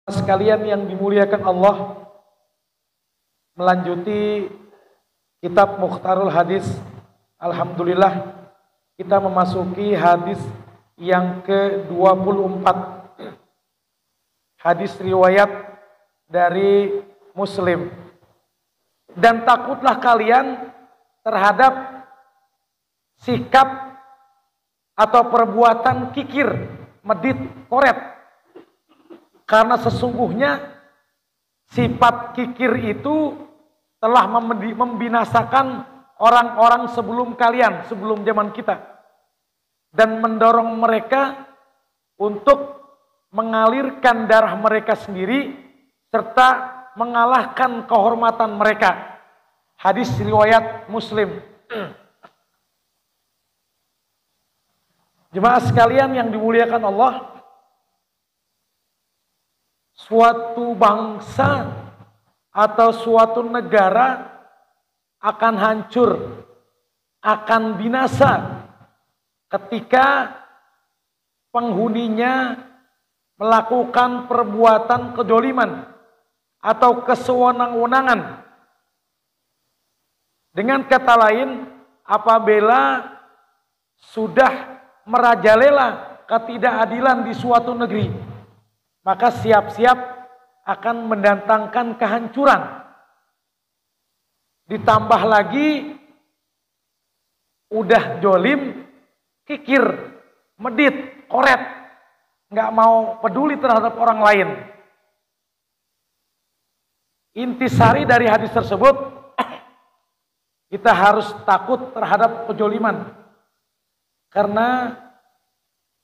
Sekalian yang dimuliakan Allah, melanjuti kitab Mukhtarul Hadis. Alhamdulillah kita memasuki hadis yang ke-24, hadis riwayat dari Muslim. Dan takutlah kalian terhadap sikap atau perbuatan kikir, medit, koret. Karena sesungguhnya sifat kikir itu telah membinasakan orang-orang sebelum kalian, sebelum zaman kita, dan mendorong mereka untuk mengalirkan darah mereka sendiri serta mengalahkan kehormatan mereka. Hadis riwayat Muslim. Jemaah sekalian yang dimuliakan Allah, suatu bangsa atau suatu negara akan hancur, akan binasa ketika penghuninya melakukan perbuatan kedzaliman atau kesewenang-wenangan. Dengan kata lain, apabila sudah merajalela ketidakadilan di suatu negeri, maka siap-siap akan mendatangkan kehancuran. Ditambah lagi udah jolim, kikir, medit, koret, nggak mau peduli terhadap orang lain. Intisari dari hadis tersebut, kita harus takut terhadap kejoliman, karena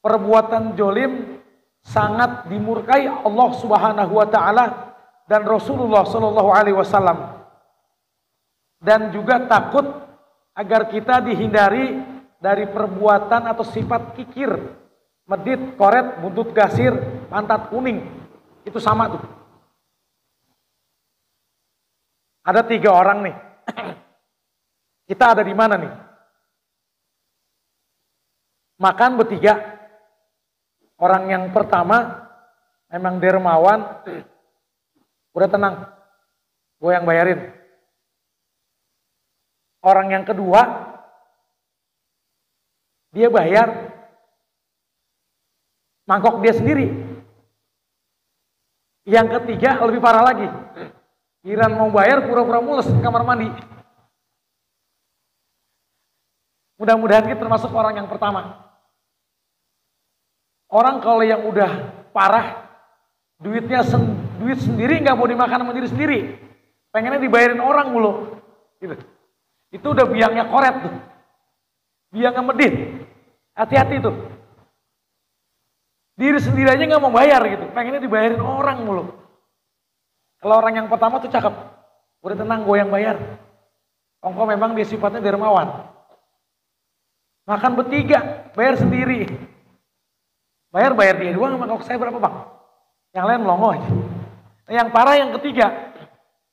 perbuatan jolim sangat dimurkai Allah Subhanahu wa taala dan Rasulullah sallallahu alaihi wasallam. Dan juga takut agar kita dihindari dari perbuatan atau sifat kikir, medit, koret, buntut gasir, pantat kuning. Itu sama tuh. Ada 3 orang nih. Kita ada di mana nih? Makan bertiga. Orang yang pertama memang dermawan, udah tenang, gue yang bayarin. Orang yang kedua, dia bayar, mangkok dia sendiri. Yang ketiga lebih parah lagi, giliran mau bayar pura-pura mules di kamar mandi. Mudah-mudahan kita termasuk orang yang pertama. Orang kalau yang udah parah, duit sendiri nggak mau dimakan sama diri sendiri, pengennya dibayarin orang mulu, gitu. Itu udah biangnya koret tuh, biangnya medit. Hati-hati tuh. Diri sendiri aja nggak mau bayar gitu, pengennya dibayarin orang mulu. Kalau orang yang pertama tuh cakep, udah tenang, gue yang bayar. Ongko memang dia sifatnya dermawan. Makan bertiga, bayar sendiri. Bayar dia doang, mangkok saya berapa bang? Yang lain melongo aja. Nah, yang parah yang ketiga,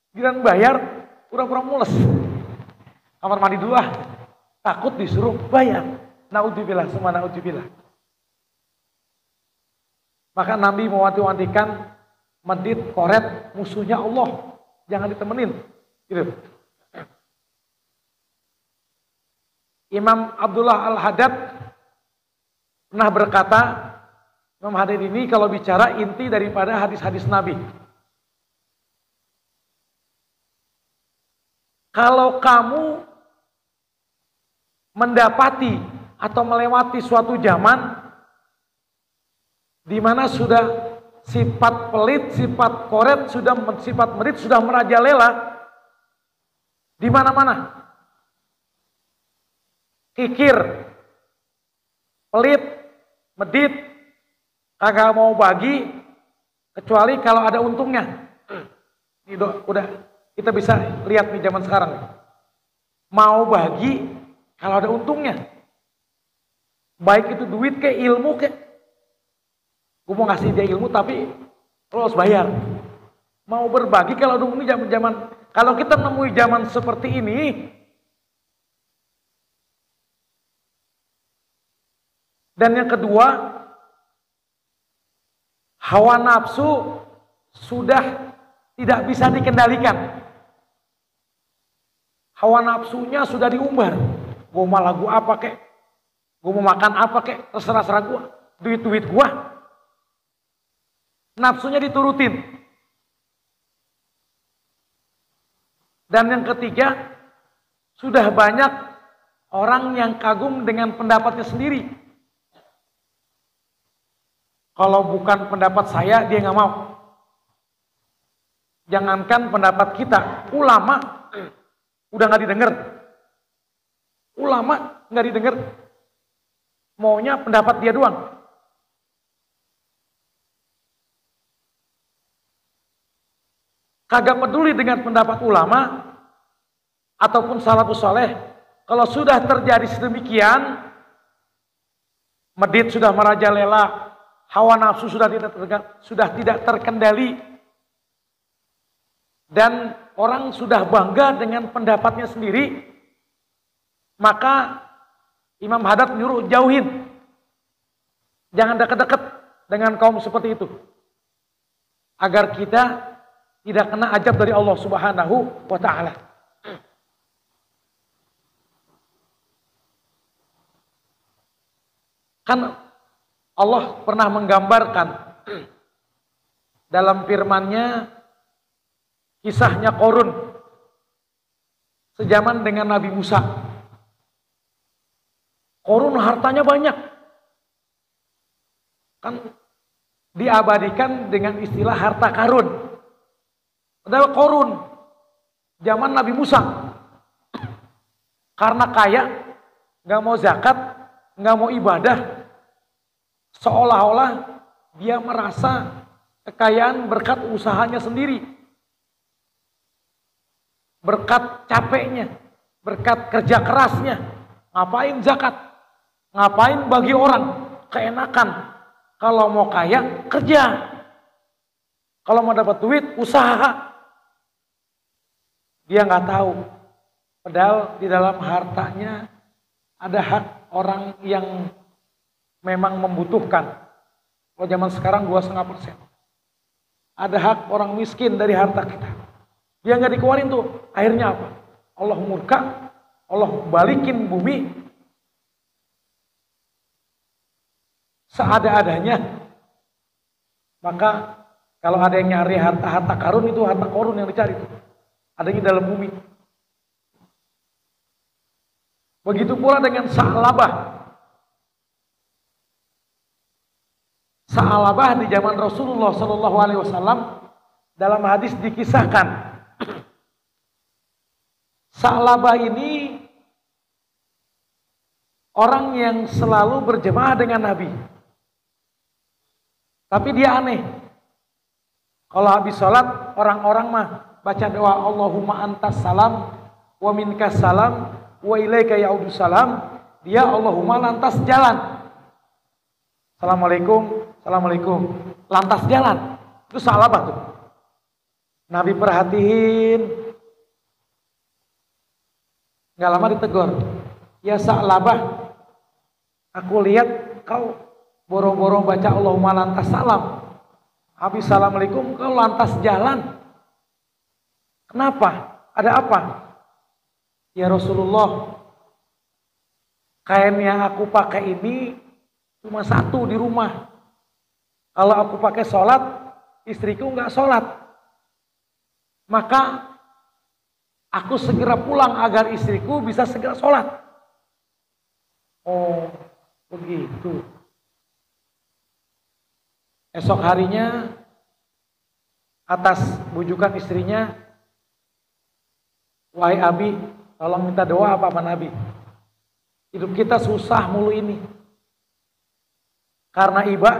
giliran bayar pura-pura mules. Kamar mandi dulu ah, takut disuruh bayar. Naudzubillah, semua naudzubillah. Maka Nabi mewanti-wantikan medit, koret, musuhnya Allah, jangan ditemenin. Gitu. Imam Abdullah Al-Haddad pernah berkata, Imam Haddad ini kalau bicara inti daripada hadis-hadis Nabi. Kalau kamu mendapati atau melewati suatu zaman di mana sudah sifat pelit, sifat koret, sifat medit sudah merajalela di mana-mana. Kikir, pelit, medit, kagak mau bagi kecuali kalau ada untungnya. Ini udah kita bisa lihat di zaman sekarang. Mau bagi kalau ada untungnya. Baik itu duit ke ilmu ke. Gue mau ngasih dia ilmu tapi lo harus bayar. Mau berbagi kalau ada untungnya zaman-zaman. Kalau kita menemui zaman seperti ini, dan yang kedua, hawa nafsu sudah tidak bisa dikendalikan. Hawa nafsunya sudah diumbar. Gue mau lagu apa kek, gue mau makan apa kek, terserah gue. Duit gue. Nafsunya diturutin. Dan yang ketiga, sudah banyak orang yang kagum dengan pendapatnya sendiri. Kalau bukan pendapat saya, dia nggak mau. Jangankan pendapat kita, ulama udah nggak didengar. Ulama nggak didengar. Maunya pendapat dia doang. Kagak peduli dengan pendapat ulama ataupun salafus saleh. Kalau sudah terjadi sedemikian, medit sudah merajalela, hawa nafsu sudah tidak terkendali, dan orang sudah bangga dengan pendapatnya sendiri, maka Imam Haddad menyuruh jauhin. Jangan dekat-dekat dengan kaum seperti itu. Agar kita tidak kena azab dari Allah Subhanahu wa ta'ala. Kan Allah pernah menggambarkan dalam firman-Nya kisahnya Qarun sejaman dengan Nabi Musa. Qarun hartanya banyak. Kan diabadikan dengan istilah harta karun. Padahal Qarun zaman Nabi Musa karena kaya, nggak mau zakat, nggak mau ibadah, seolah-olah dia merasa kekayaan berkat usahanya sendiri, berkat capeknya, berkat kerja kerasnya. Ngapain zakat? Ngapain bagi orang? Keenakan. Kalau mau kaya, kerja. Kalau mau dapat duit, usaha. Dia nggak tahu. Padahal di dalam hartanya ada hak orang yang memang membutuhkan. Kalau zaman sekarang 2,5%. Ada hak orang miskin dari harta kita. Dia nggak dikeluarin tuh. Akhirnya apa? Allah murka, Allah balikin bumi seada-adanya. Maka kalau ada yang nyari harta karun, itu harta Qarun yang dicari tuh. Adanya dalam bumi. Begitu pula dengan Sa'labah. Sa'labah di zaman Rasulullah SAW dalam hadis dikisahkan. Sa'labah ini orang yang selalu berjemaah dengan Nabi. Tapi dia aneh. Kalau habis sholat, orang-orang mah baca doa Allahumma antas salam wa minkas salam wa ilaika ya'udus salam. Dia Allahumma lantas jalan. Assalamualaikum, assalamualaikum. Lantas jalan. Itu Sa'labah tuh. Nabi perhatiin. Nggak lama ditegur. Ya Sa'labah, aku lihat kau boro-boro baca Allahumma lantas salam. Habis assalamualaikum kau lantas jalan. Kenapa? Ada apa? Ya Rasulullah, kain yang aku pakai ini cuma satu di rumah. Kalau aku pakai sholat, istriku nggak sholat. Maka aku segera pulang agar istriku bisa segera sholat. Oh, begitu. Esok harinya, atas bujukan istrinya, wahai Abi, tolong minta doa apa Nabi. Hidup kita susah mulu ini. Karena iba,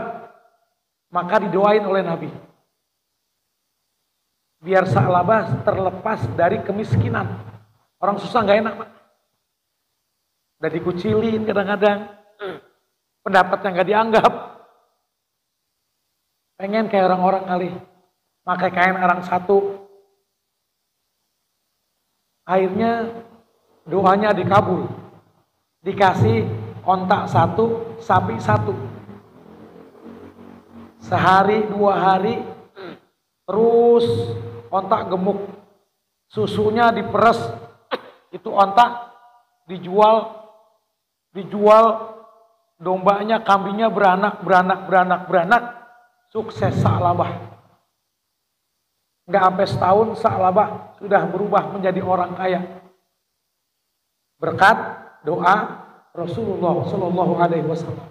maka didoain oleh Nabi. Biar Sa'labah terlepas dari kemiskinan. Orang susah nggak enak, Pak. Udah dikucilin kadang-kadang. Pendapatnya nggak dianggap. Pengen kayak orang-orang kali. Pakai kain arang satu. Akhirnya doanya dikabul. Dikasih ontak satu, sapi satu. Sehari, 2 hari, terus onta gemuk, susunya diperes, itu onta dijual, dombanya, kambingnya beranak, sukses Sa'labah. Nggak sampai setahun Sa'labah sudah berubah menjadi orang kaya. Berkat doa Rasulullah Shallallahu Alaihi Wasallam.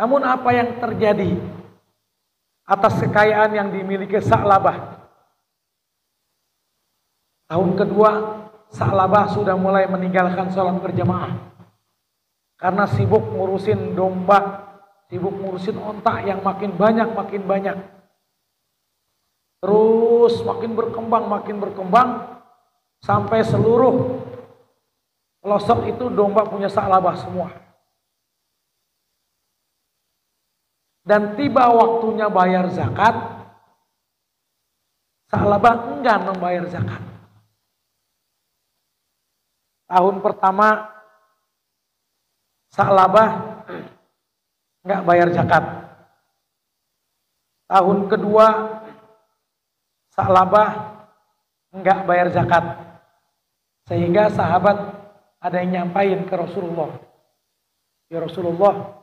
Namun apa yang terjadi atas kekayaan yang dimiliki Sa'labah? Tahun kedua Sa'labah sudah mulai meninggalkan sholat berjamaah karena sibuk ngurusin domba, sibuk ngurusin onta yang makin banyak. Terus makin berkembang sampai seluruh pelosok itu domba punya Sa'labah semua. Dan tiba waktunya bayar zakat, Sa'labah enggan membayar zakat. Tahun pertama Sa'labah enggak bayar zakat. Tahun kedua Sa'labah enggak bayar zakat. Sehingga sahabat ada yang nyampain ke Rasulullah. Ya Rasulullah,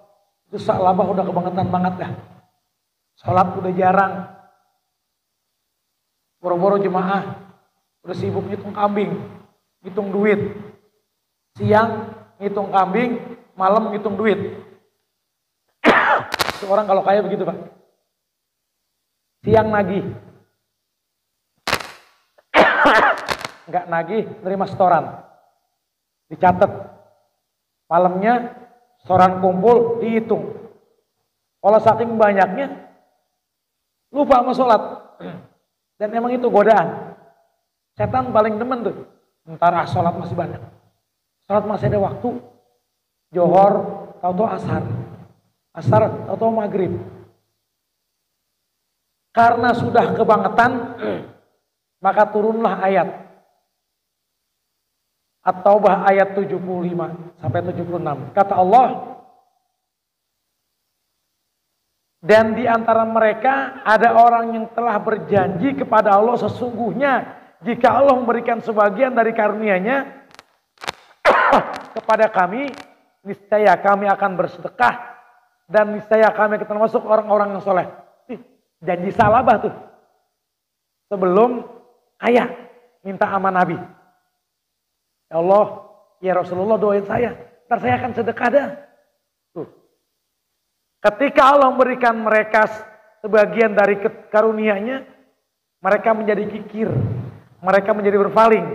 itu Sa'labah udah kebangetan banget dah. Sholat udah jarang. Boro-boro jemaah udah sibuk ngitung kambing, ngitung duit. Siang ngitung kambing, malam ngitung duit. Itu orang kalau kaya begitu Pak. Siang nagih, nggak nagih, nerima setoran, dicatat. Malamnya setoran kumpul, dihitung. Kalau saking banyaknya, lupa sama sholat. Dan emang itu godaan. Setan paling demen tuh. Ntar sholat masih banyak. Sholat masih ada waktu. Johor, tahu-tahu asar. Asar, tahu-tahu maghrib. Karena sudah kebangetan, maka turunlah ayat. At-Taubah ayat 75 sampai 76. Kata Allah, dan di antara mereka ada orang yang telah berjanji kepada Allah, sesungguhnya jika Allah memberikan sebagian dari karunia-Nya kepada kami, niscaya kami akan bersedekah dan niscaya kami akan termasuk orang-orang yang soleh. Janji Sa'labah tuh. Sebelum kaya, minta sama Nabi. Ya Allah, ya Rasulullah doain saya, ntar saya akan sedekah dah. Tuh. Ketika Allah memberikan mereka sebagian dari karunia-Nya, mereka menjadi kikir, mereka menjadi berpaling.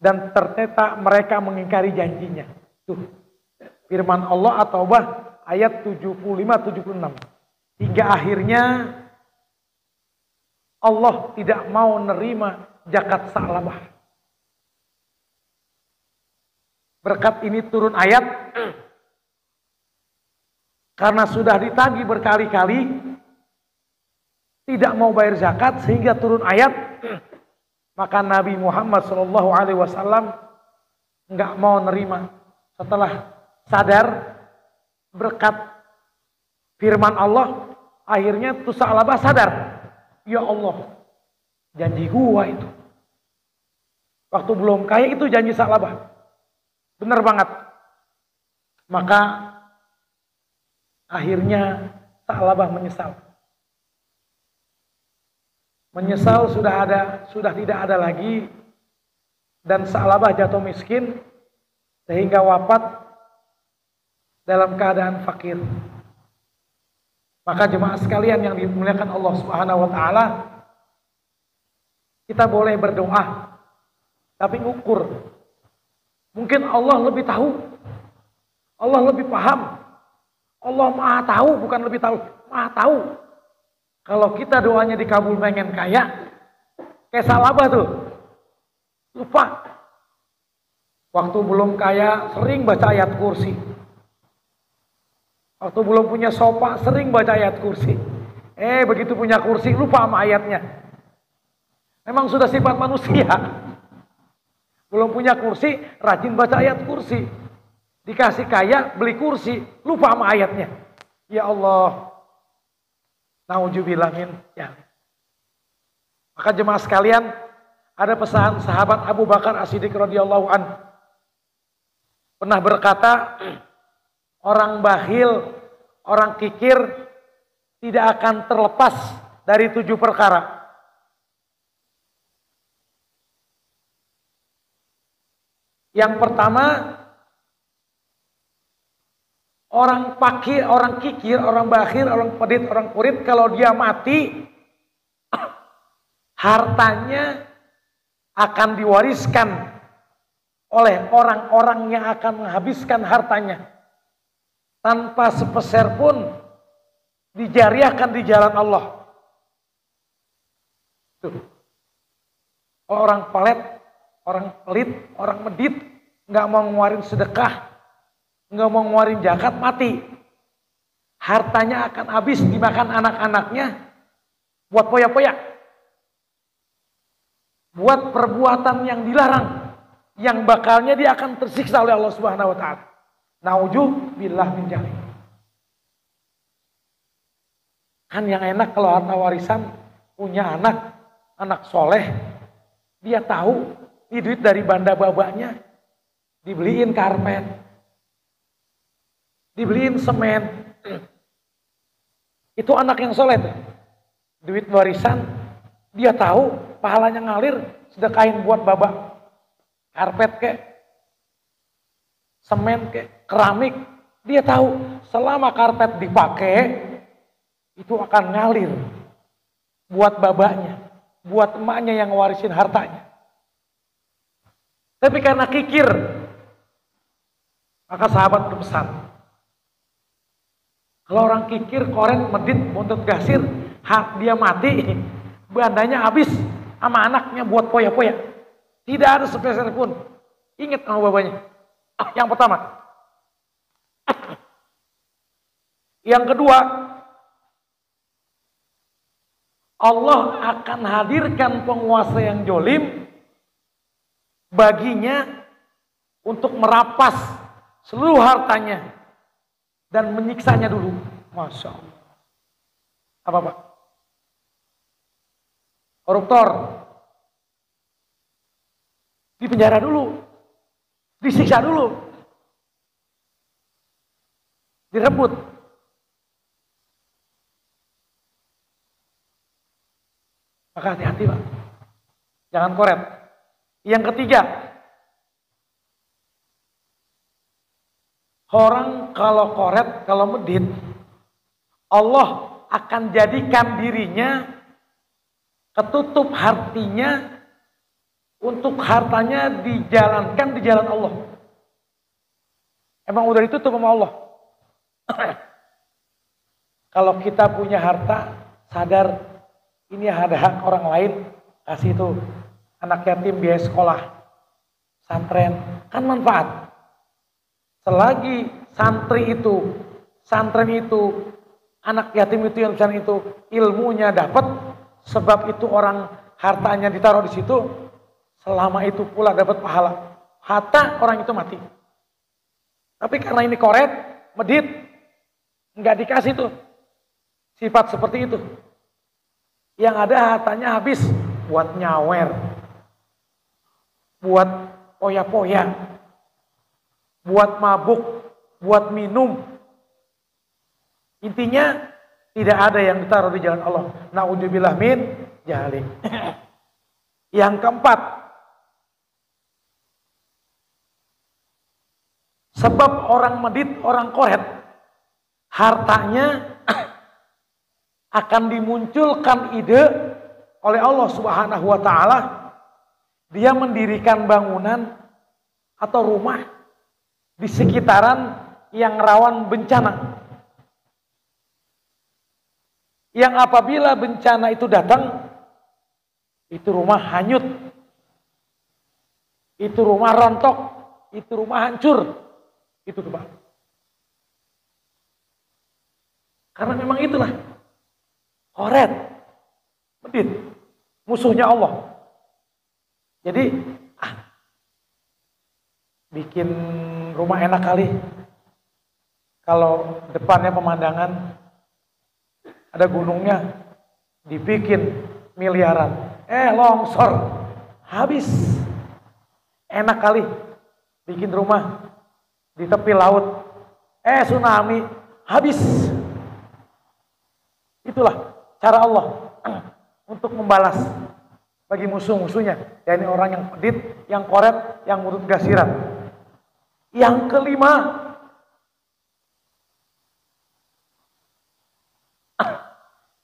Dan ternyata mereka mengingkari janjinya. Tuh. Firman Allah At-Taubah ayat 75-76. Hingga akhirnya Allah tidak mau nerima zakat Sa'labah. Berkat ini turun ayat, karena sudah ditagih berkali-kali, tidak mau bayar zakat sehingga turun ayat, maka Nabi Muhammad SAW nggak mau nerima. Setelah sadar berkat firman Allah, akhirnya tuh Sa'labah sadar, ya Allah, janji gua itu. Waktu belum kaya itu janji Sa'labah. Benar banget. Maka akhirnya Sa'labah menyesal. Menyesal sudah tidak ada lagi, dan Sa'labah jatuh miskin sehingga wafat dalam keadaan fakir. Maka jemaah sekalian yang dimuliakan Allah Subhanahu wa taala, kita boleh berdoa tapi ngukur. Mungkin Allah lebih tahu, Allah lebih paham, Allah maha tahu, bukan lebih tahu, maha tahu. Kalau kita doanya dikabul pengen kaya, kayak Sa'labah tuh, lupa. Waktu belum kaya sering baca ayat kursi. Waktu belum punya sofa sering baca ayat kursi. Begitu punya kursi lupa sama ayatnya. Memang sudah sifat manusia. Belum punya kursi, rajin baca ayat kursi. Dikasih kaya, beli kursi, lupa sama ayatnya. Ya Allah, Nauzubillah min dzalik. Maka jemaah sekalian, ada pesan sahabat Abu Bakar As-Siddiq radhiyallahu anhu pernah berkata, orang bakhil, orang kikir tidak akan terlepas dari 7 perkara. Yang pertama, orang pakir, orang kikir, orang bakhil, orang pedit, orang kurit, kalau dia mati, hartanya akan diwariskan oleh orang-orang yang akan menghabiskan hartanya tanpa sepeser pun dijariahkan di jalan Allah. Tuh. Orang pelit, orang pelit, orang medit, nggak mau ngeluarin sedekah, nggak mau ngeluarin zakat, mati. Hartanya akan habis dimakan anak-anaknya buat poya-poya, buat perbuatan yang dilarang, yang bakalnya dia akan tersiksa oleh Allah Subhanahu wa taala. Nauzubillah min dzalik. Kan yang enak kalau harta warisan punya anak, anak soleh, dia tahu ini duit dari banda babanya dibeliin karpet, dibeliin semen. Itu anak yang soleh tuh. Duit warisan dia tahu pahalanya ngalir, sedekahin buat babak. Karpet kek, semen kek, keramik, dia tahu selama karpet dipakai itu akan ngalir buat babanya, buat emaknya yang warisin hartanya. Tapi karena kikir, maka sahabat berpesan, kalau orang kikir, korek, medit, buntut gasir, dia mati, bandanya habis sama anaknya buat poya-poya. Tidak ada sepeser pun. Ingat sama babanya. Yang pertama. Yang kedua, Allah akan hadirkan penguasa yang jolim baginya untuk merapas seluruh hartanya dan menyiksanya dulu. Masya Allah. Apa Pak? Koruptor. Di penjara dulu, disiksa dulu, direbut. Maka hati-hati Pak, jangan koret. Yang ketiga, orang kalau koret, kalau medit, Allah akan jadikan dirinya ketutup hatinya untuk hartanya dijalankan di jalan Allah. Emang udah ditutup sama Allah. Kalau kita punya harta, sadar ini ada hak orang lain, kasih itu anak yatim biaya sekolah, santren, kan manfaat. Selagi santren itu, anak yatim itu yang pesantren itu ilmunya dapat, sebab itu orang hartanya ditaruh di situ, selama itu pula dapat pahala. Hatta orang itu mati. Tapi karena ini koret, medit, nggak dikasih tuh sifat seperti itu. Yang ada hartanya habis buat nyawer, buat poya-poya, buat mabuk, buat minum. Intinya tidak ada yang ditaruh di jalan Allah. Nauzubillah min dzalik. Yang keempat, sebab orang medit, orang koret, hartanya akan dimunculkan ide oleh Allah Subhanahu wa taala. Dia mendirikan bangunan atau rumah di sekitaran yang rawan bencana. Yang apabila bencana itu datang, itu rumah hanyut, itu rumah rontok, itu rumah hancur. Itu tuh Pak. Karena memang itulah koret, medit, musuhnya Allah. Jadi bikin rumah enak kali. Kalau depannya pemandangan, Ada gunungnya, dibikin miliaran. Longsor, habis. Enak kali, bikin rumah di tepi laut. Tsunami, habis. Itulah cara Allah untuk membalas bagi musuh-musuhnya. Yani orang yang pedit, yang koret, yang mulut gasiran. Yang kelima,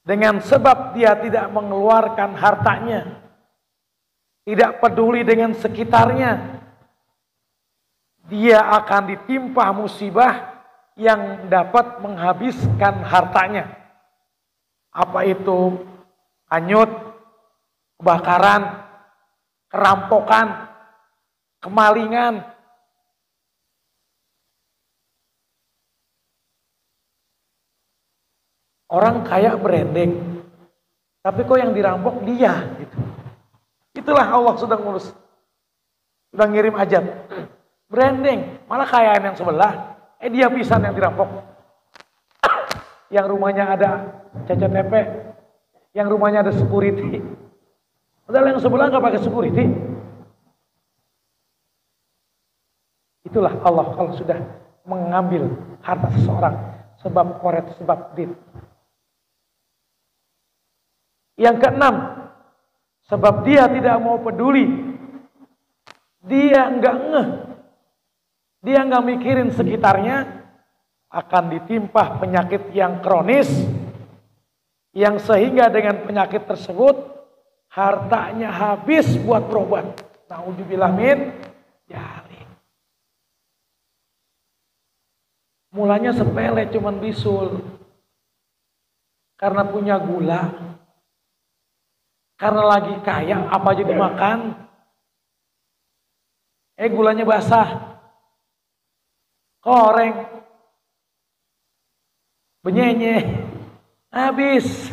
dengan sebab dia tidak mengeluarkan hartanya, tidak peduli dengan sekitarnya, dia akan ditimpa musibah yang dapat menghabiskan hartanya. Apa itu? Hanyut, kebakaran, kerampokan, kemalingan. Orang kaya branding, tapi kok yang dirampok dia gitu. Itulah Allah sedang ngurus, sedang ngirim ajab. Branding, malah kayaan yang sebelah, dia pisan yang dirampok. Yang rumahnya ada cacat tepe, yang rumahnya ada security. Padahal yang sebelah nggak pakai security. Itulah Allah kalau sudah mengambil harta seseorang sebab koret, sebab dit. Yang keenam, sebab dia tidak mau peduli, dia nggak ngeh, dia nggak mikirin sekitarnya, akan ditimpa penyakit yang kronis, yang sehingga dengan penyakit tersebut hartanya habis buat berobat. Naudzubillah min dzalik. Mulanya sepele, cuman bisul, karena punya gula. Karena lagi kaya, apa aja dimakan. Gulanya basah. Koreng. Benyenye. Habis.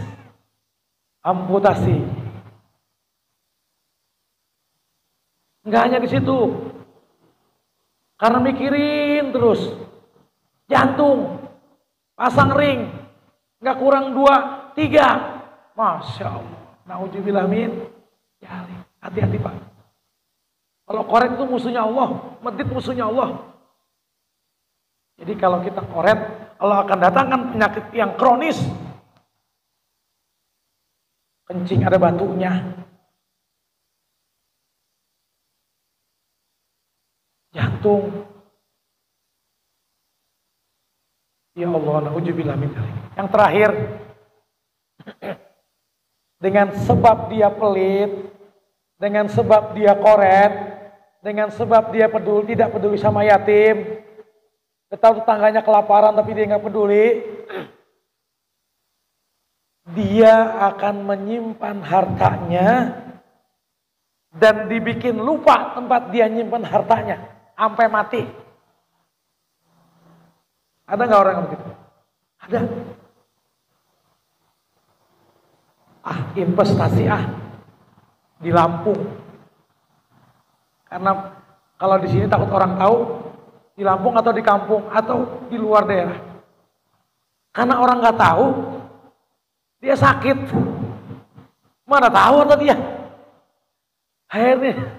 Amputasi. Enggak hanya di situ. Karena mikirin terus. Jantung. Pasang ring. Enggak kurang 2, 3. Masya Allah. Nauzubillah min dzalik. Hati-hati Pak. Kalau koret itu musuhnya Allah, medit musuhnya Allah. Jadi kalau kita koret, Allah akan datangkan penyakit yang kronis. Kencing ada batunya. Jantung. Ya Allah, nauzubillah min dzalik. Yang terakhir, dengan sebab dia pelit, dengan sebab dia koret, dengan sebab dia tidak peduli sama yatim, tahu tetangganya kelaparan tapi dia nggak peduli, dia akan menyimpan hartanya dan dibikin lupa tempat dia nyimpan hartanya sampai mati. Ada nggak orang yang begitu? Ada. Investasi di Lampung. Karena kalau di sini takut orang tahu, di Lampung atau di kampung atau di luar daerah. Karena orang nggak tahu, dia sakit. Mana tahu atau dia? Akhirnya,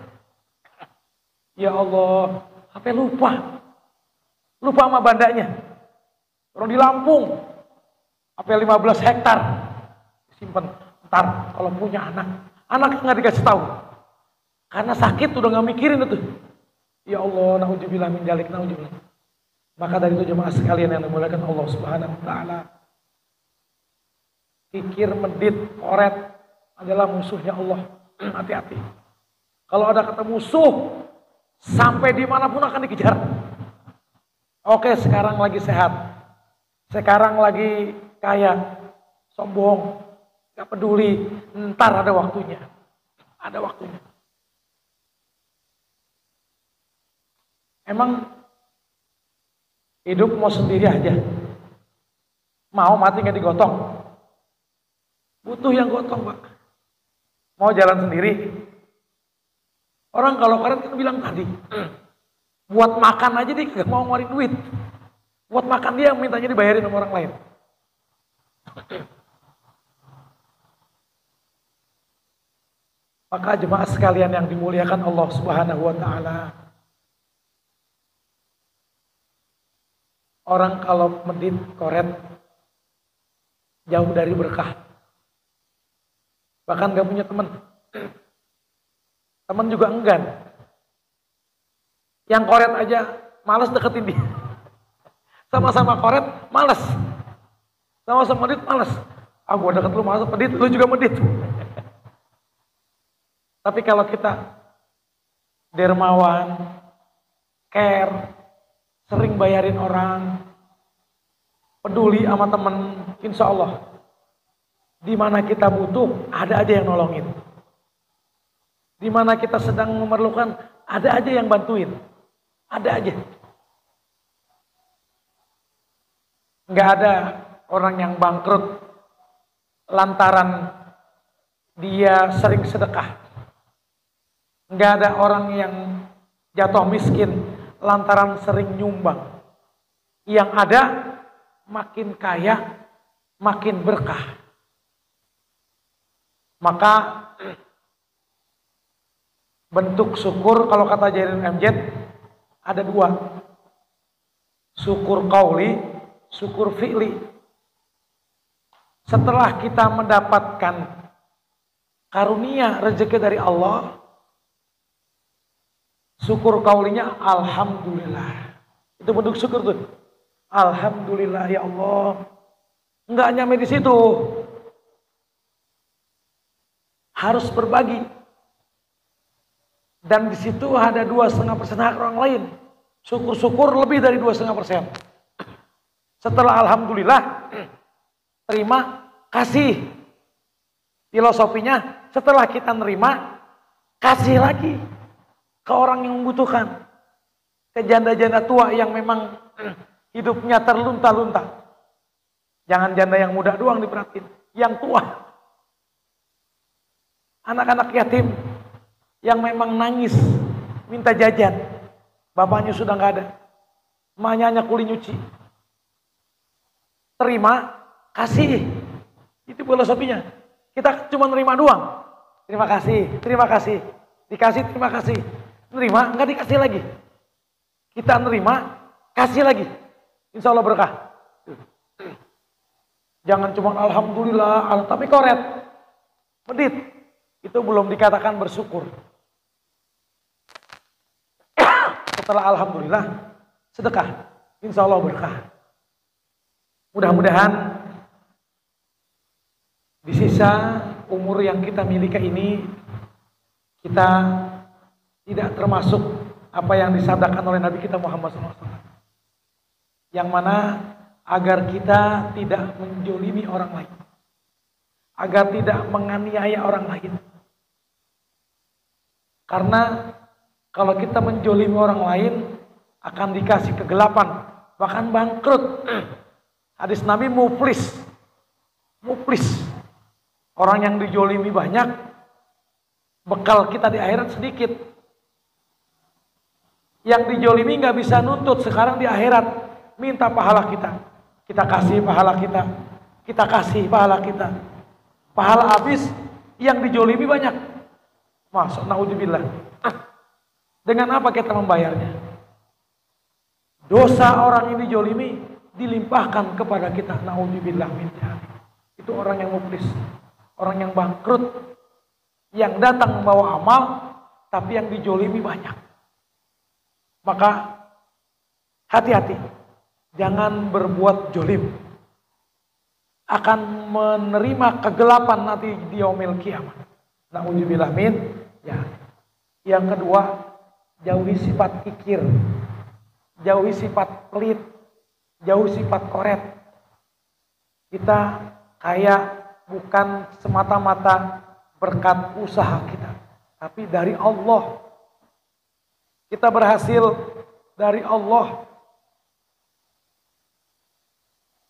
ya Allah, sampai lupa sama bandanya. Orang di Lampung, sampai 15 hektar simpen. Ntar kalau punya anak nggak dikasih tahu, karena sakit udah nggak mikirin itu. Ya Allah, naudzubillah min dzalik, naudzubillah. Maka dari itu jemaah sekalian yang dimuliakan Allah Subhanahu Wa Taala, pikir medit, koret adalah musuhnya Allah. Hati-hati. Kalau ada kata musuh, sampai dimanapun akan dikejar. Oke, sekarang lagi sehat, sekarang lagi kaya, sombong. Gak peduli, ntar ada waktunya. Ada waktunya. Emang hidup mau sendiri aja? Mau mati gak digotong? Butuh yang gotong Pak. Mau jalan sendiri? Orang kalau keren kan bilang tadi, buat makan aja dia gak mau ngeluarin duit. Buat makan dia mintanya dibayarin sama orang lain. Maka jemaah sekalian yang dimuliakan Allah Subhanahu wa taala, orang kalau medit koret jauh dari berkah. Bahkan gak punya teman. Teman juga enggan. Yang koret aja malas deketin dia. Sama-sama koret malas. Sama-sama medit malas. Ah gua deket lu malas, medit lu juga medit. Tapi kalau kita dermawan, care, sering bayarin orang, peduli sama temen, insya Allah di mana kita butuh ada aja yang nolongin. Di mana kita sedang memerlukan ada aja yang bantuin. Ada aja. Nggak ada orang yang bangkrut lantaran dia sering sedekah. Nggak ada orang yang jatuh miskin lantaran sering nyumbang. Yang ada makin kaya, makin berkah. Maka bentuk syukur kalau kata Jairin MZ ada dua. Syukur qauli, syukur fi'li. Setelah kita mendapatkan karunia rezeki dari Allah, syukur kaulinya alhamdulillah. Itu bentuk syukur tuh. Alhamdulillah ya Allah. Enggak nyampe di situ. Harus berbagi. Dan di situ ada 2,5% hak orang lain. Syukur-syukur lebih dari 2,5%. Setelah alhamdulillah, terima kasih. Filosofinya setelah kita nerima, kasih lagi ke orang yang membutuhkan, ke janda-janda tua yang memang hidupnya terlunta-lunta. Jangan janda yang muda doang diperhatiin, yang tua. Anak-anak yatim yang memang nangis, minta jajan. Bapaknya sudah nggak ada. Emaknya hanya kuli nyuci. Terima, kasih. Itu filosofinya. Kita cuma nerima doang. Terima kasih, terima kasih. Dikasih, terima kasih. Nerima, nggak dikasih lagi. Kita nerima, kasih lagi. Insya Allah berkah. Jangan cuma alhamdulillah, tapi koret. Medit. Itu belum dikatakan bersyukur. Setelah alhamdulillah, sedekah. Insya Allah berkah. Mudah-mudahan di sisa umur yang kita miliki ini, kita tidak termasuk apa yang disabdakan oleh Nabi kita Muhammad SAW. Yang mana agar kita tidak menjolimi orang lain. Agar tidak menganiaya orang lain. Karena kalau kita menjolimi orang lain, akan dikasih kegelapan, bahkan bangkrut. Hadis Nabi muflis. Muflis. Orang yang dijolimi banyak, bekal kita di akhirat sedikit. Yang dijolimi nggak bisa nuntut sekarang di akhirat, minta pahala kita. Kita kasih pahala kita. Kita kasih pahala kita. Pahala habis, yang dijolimi banyak. Masuk naudzubillah. Dengan apa kita membayarnya? Dosa orang ini dijolimi dilimpahkan kepada kita. Naudzubillah min dzalik. Itu orang yang muflis. Orang yang bangkrut, yang datang membawa amal, tapi yang dijolimi banyak. Maka hati-hati, jangan berbuat jolim. Akan menerima kegelapan nanti di yaumil kiamat. Na'udzubillah min ya. Yang kedua, jauhi sifat kikir, jauhi sifat pelit, jauhi sifat koret. Kita kaya bukan semata-mata berkat usaha kita, tapi dari Allah. Kita berhasil dari Allah.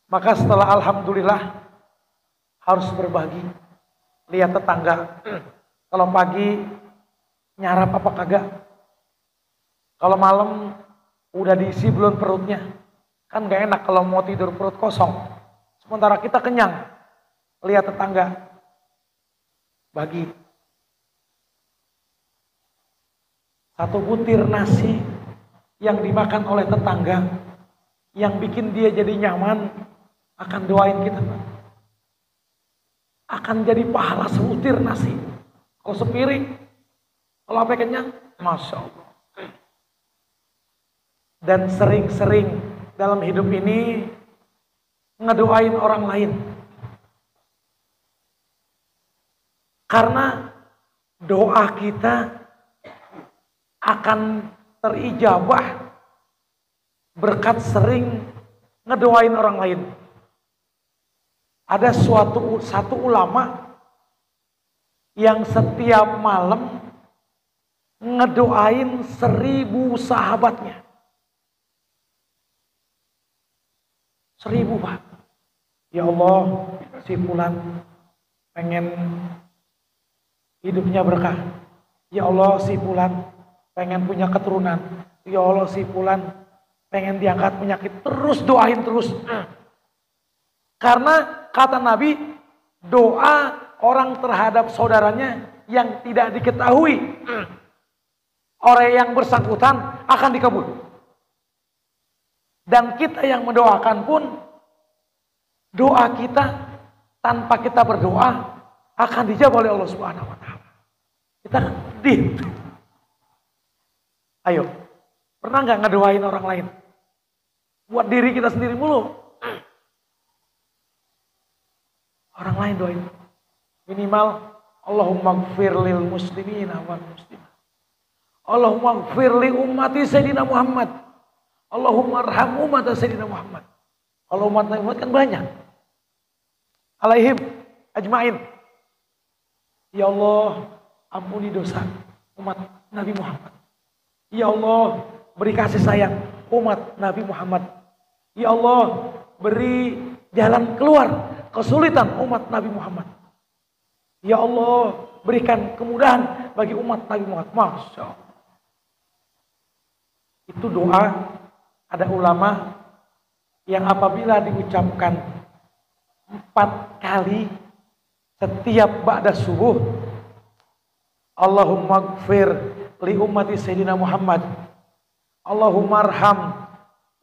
Maka setelah alhamdulillah harus berbagi. Lihat tetangga, kalau pagi nyarap apa kagak? Kalau malam udah diisi belum perutnya? Kan gak enak kalau mau tidur perut kosong. Sementara kita kenyang. Lihat tetangga, bagi. Satu butir nasi yang dimakan oleh tetangga, yang bikin dia jadi nyaman, akan doain kita, Pak. Akan jadi pahala sebutir nasi. Kalau sepiring, kalau sampai kenyang, Masya Allah. Dan sering-sering dalam hidup ini ngedoain orang lain. Karena doa kita akan terijabah berkat sering ngedoain orang lain. Ada satu ulama yang setiap malam ngedoain 1000 sahabatnya. 1000, Pak. Ya Allah, si fulan pengen hidupnya berkah. Ya Allah, si fulan pengen punya keturunan. Ya Allah, si fulan pengen diangkat penyakit. Terus doain terus. Karena kata Nabi, doa orang terhadap saudaranya yang tidak diketahui oleh yang bersangkutan akan dikabul. Dan kita yang mendoakan pun, doa kita tanpa kita berdoa akan dijawab oleh Allah Subhanahu wa taala. Kita ayo, pernah nggak ngedoain orang lain? Buat diri kita sendiri mulu. Orang lain doain. Minimal Allahumma gfir lil muslimina wal muslimat. Allahumma gfir li ummati Sayyidina Muhammad. Allahumma arham umat Sayyidina Muhammad. Kalau umat Nabi Muhammad kan banyak. Alaihim ajmain. Ya Allah, ampuni dosa umat Nabi Muhammad. Ya Allah, beri kasih sayang umat Nabi Muhammad. Ya Allah, beri jalan keluar kesulitan umat Nabi Muhammad. Ya Allah, berikan kemudahan bagi umat Nabi Muhammad. Masya Allah. Itu doa. Ada ulama yang apabila diucapkan 4 kali setiap ba'da subuh, Allahumma gfir li ummati Sayyidina Muhammad, Allahumma arham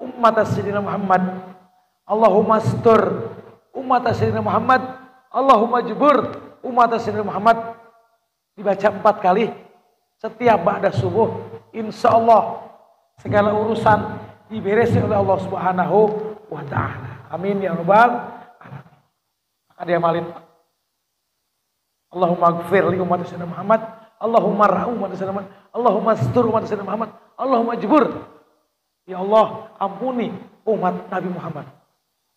ummata Sayyidina Muhammad, Allahumma astur ummata Sayyidina Muhammad, Allahumma jubur ummata Sayyidina Muhammad, dibaca 4 kali setiap ba'da subuh, insya Allah segala urusan diberesi oleh Allah Subhanahu wa ta'ala. Amin ya rabbal alamin. Maka dia malin, Allahumma gfir li umat Sayyidina Muhammad, Allahumma rahum umat Sayyidina Muhammad, Allahumma astur umat Sayyidina Muhammad, Allahumma jubur. Ya Allah, ampuni umat Nabi Muhammad.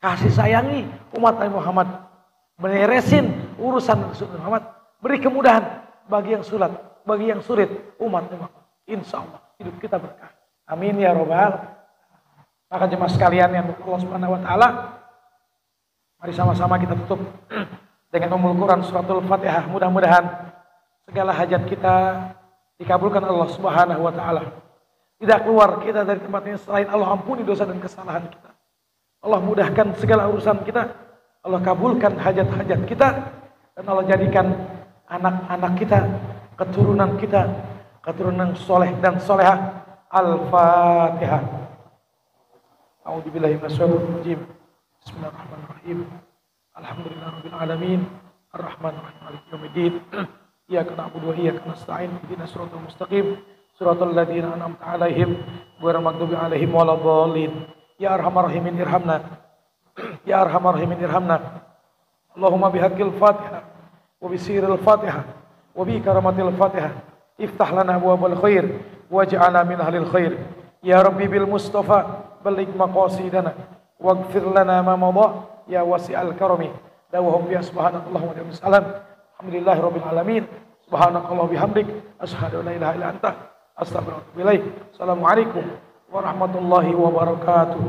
Kasih sayangi umat Nabi Muhammad. Beresin urusan Sayyidina Muhammad. Beri kemudahan bagi yang sulit, bagi yang sulit umat Nabi Muhammad. Insya Allah hidup kita berkah. Amin ya rabbal. Maka jemaah sekalian yang Allah Subhanahu wa taala, mari sama-sama kita tutup dengan Ummul Quran suratul Fatihah. Mudah-mudahan segala hajat kita dikabulkan Allah Subhanahu wa taala. Tidak keluar kita dari tempat ini selain Allah ampuni dosa dan kesalahan kita. Allah mudahkan segala urusan kita. Allah kabulkan hajat-hajat kita dan Allah jadikan anak-anak kita, keturunan kita, keturunan soleh dan solehah. Al-Fatihah. A'udzubillahi minasyaitonir rajim. Bismillahirrahmanirrahim. Alhamdulillahirabbil alamin. Arrahmanir rahim. Maliki yaumiddin. Iyyaka na'budu wa iyyaka nasta'in. Ihdinas siratal mustaqim. Siratal ladzina an'amta 'alaihim ghairil maghdubi 'alaihim waladdallin. Ya arhamar rahimin irhamna. Ya arhamar rahimin irhamna. Allahumma bihaqqil Fatihah wa bisiril Fatihah wa bi karamatil Fatihah. Iftah lana abwaabal khair waj'alna min ahlil khair. Ya Rabbi bil Mustafa balik maqasidana waghfir lana ma madha ya wasi'al karami dawahum bi subhanallahi wa bihamdihi salam alhamdulillahi rabbil alamin subhanakallah bihamdik asyhadu an la ilaha illa anta astaghfiruka wa atubu ilaik. Assalamualaikum warahmatullahi wabarakatuh.